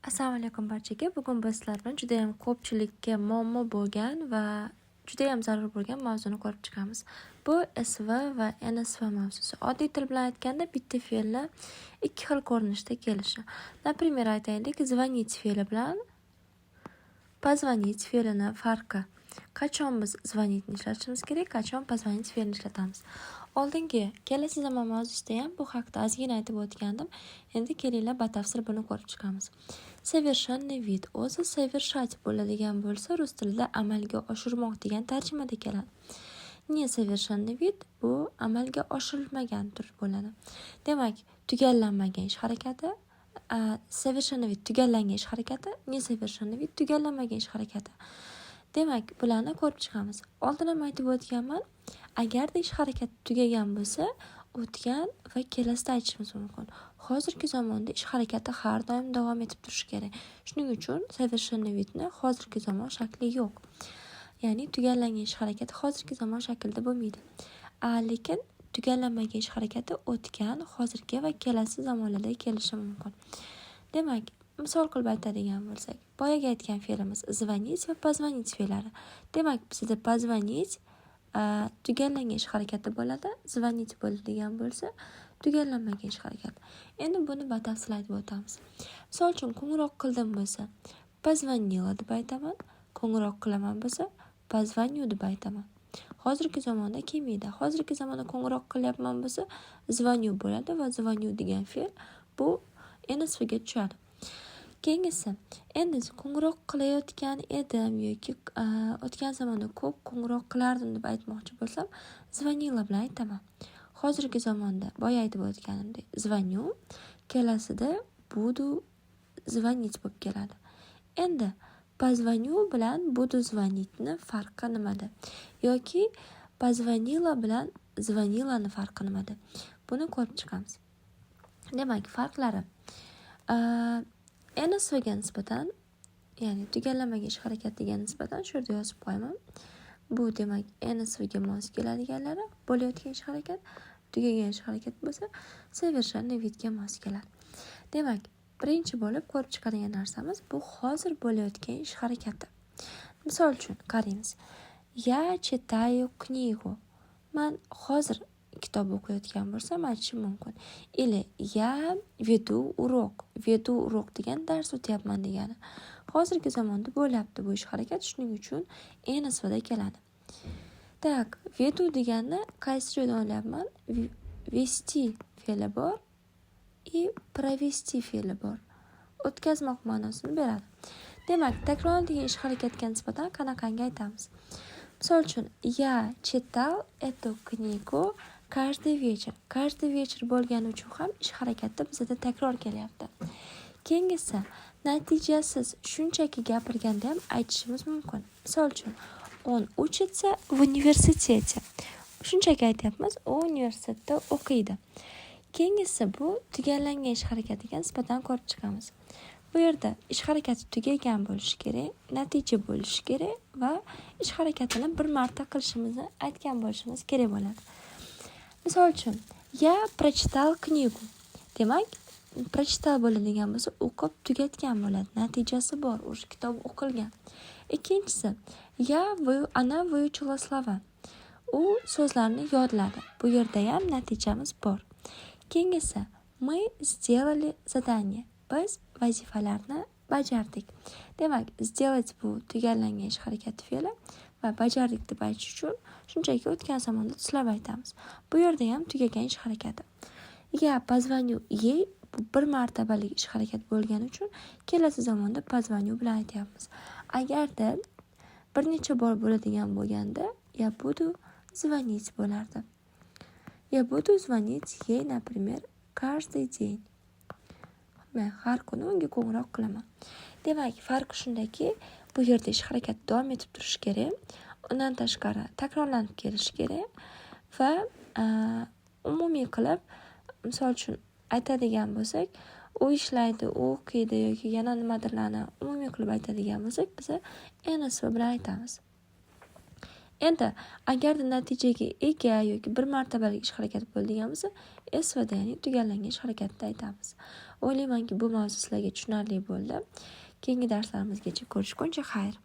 Assalomu alaykum barchaga. Bugun biz sizlar bilan juda ham ko'pchilikka muammo bo'lgan va juda ham zarur bo'lgan mavzuni ko'rib chiqamiz. Bu SV va NSV mavzusi. Oddiy til bilan aytganda bitta fe'lni ikki xil ko'rinishda kelishi. Например, aytaylik, звонить fe'li bilan позвонить fe'lini farqi. Qachon biz звонitni ishlatishimiz kerak, qachon позвонить fe'lini ishlatamiz. Oldingi kelasi zamon mavzusida ham bu haqda ozgina aytib o'tgandim. Endi kelinglar batafsil buni ko'rib chiqamiz. Совершенный вид o'zi совершать bo'ladigan bo'lsa, rus tilida amalga oshirmoq degan tarjimada keladi. Несовершенный вид bu amalga oshirilmagan tur bo'ladi. Demak, tugallanmagan ish harakati, совершенный вид tugallangan ish harakati, несовершенный вид tugallanmagan ish harakati. Demak, bularni ko'rib chiqamiz. Oldin ham aytib o'tganman, agarda ish harakati tugagan bo'lsa, o'tgan va kelasida aytishimiz mumkin. Hozirgi zamonda ish harakati har doim davom etib turishi kerak. Shuning uchun совершенный видni hozirgi zamon shakli yo'q. Ya'ni tugallangan ish harakati hozirgi zamon shaklida bo'lmaydi. Lekin tugallanmagan ish harakati o'tgan, hozirgi va kelasi zamonlarda kelishi mumkin. Demak, misol qilib aytadigan bo'lsak, boyaga aytgan fe'limiz звонить va позвонить fe'llari. Demak, bizda позвонить tugallangan ish harakati bo'ladi, звонить bo'ladigan bo'lsa, tugallanmagan ish harakati. Endi buni batafsil aytib o'tamiz. Misol uchun, qo'ng'iroq qildim bo'lsa, позвонила deb aytaman. Qo'ng'iroq qilaman bo'lsa, позвоню deb aytaman. Hozirgi zamonda kelmaydi. Hozirgi zamonda qo'ng'iroq qilyapman bo'lsa, звоню bo'ladi va звоню degan fe'l bu NSVga tushadi. Keyingisi, endi qo'ng'iroq qilayotgan edim yoki o'tgan zamonda ko'p qo'ng'iroq qilardim deb aytmoqchi bo'lsam, звонила bilan aytaman. Hozirgi zamonda boya aytib o'tganimdek, звоню, kelasida буду звонить bo'lib keladi. Endi позвоню bilan буду звонitni farqi nimada? Yoki позвонила bilan звонилani farqi nimada? Buni ko'rib chiqamiz. Demak, farqlari NSVga nisbatan, ya'ni tugallanmagan ish harakatiga nisbatan shu yerda yozib qo'yaman. Bu demak NSVga mos keladiganlari bo'layotgan ish harakat, tugagan ish harakat bo'lsa, совершенный видga mos keladi. Demak, birinchi bo'lib ko'rib chiqadigan narsamiz bu hozir bo'layotgan ish harakati. Misol uchun qaraymiz. Я читаю книгу. Men hozir kitob o'qiyotgan bo'lsam aytishim mumkin. Или я веду урок. Веду урок degan dars o'tyapman degani. Hozirgi zamonda bo'lyapti bu ish harakat, shuning uchun NSVda keladi. Так, веду deganni qaysi joydan olyapman? Вести fe'li bor и провести fe'li bor. O'tkazmoq ma'nosini beradi. Demak, takrorlanadigan ish harakatga nisbatan qanaqangi aytamiz? Misol uchun, я читал эту книгу каждый вечер. Каждый вечер bo'lgani uchun ham ish harakati bizda takror kelyapti. Keyingisi, natijasiz shunchaki gapirganda ham aytishimiz mumkin. Misol uchun, он учится в университете. Shunchaki aytyapmiz, u universitetda o'qiydi. Keyingisi, bu tugallangan ish harakatiga nisbatan ko'rib chiqamiz. Bu yerda ish harakati tugagan bo'lishi kerak, natija bo'lishi kerak va ish harakatini bir marta qilishimizni aytgan bo'lishimiz kerak bo'ladi. Misol uchun, я прочитал книгу. Demak, прочитал bo'ladigan bo'lsa, o'qib tugatgan bo'ladi. Natijasi bor, o'sha kitob o'qilgan. Ikkinchisi, она выучила слова. U so'zlarni yodladi. Bu yerda ham natijamiz bor. Keyingisi, мы сделали задание. Biz vazifalarni bajardik. Demak, сделать bu tugallangan ish harakati fe'li va bajardik deb aytish uchun shunchaki o'tgan zamonda tuslab aytamiz. Bu yerda ham tugagan ish harakati. Я позвоню ей bir martabalik ish harakat bo'lgani uchun kelasi zamonda позвоню bilan aytyapmiz. Agarda bir necha bor bo'ladigan bo'lganda я буду звонить bo'lardi. Я буду звонить ей, например, каждый день. Men har kuni unga qo'ng'iroq qilaman. Demak, farqi shundaki, bu yerda ish harakati davom etib turishi kerak. Undan tashqari takrorlanib kelishi kerak va umumiy qilib, misol uchun aytadigan bo'lsak, u ishlaydi, u o'qiydi yoki yana nimadirlarni umumiy qilib aytadigan bo'lsak, biz NSV bilan aytamiz. Endi agarda natijaga ega yoki bir martabalik ish harakati bo'ladigan bo'lsa, SVD, ya'ni tugallangan ish harakatida aytamiz. O'ylaymanki, bu mavzu sizlarga tushunarli bo'ldi. Keyingi darslarimizgacha ko'rishguncha xayr.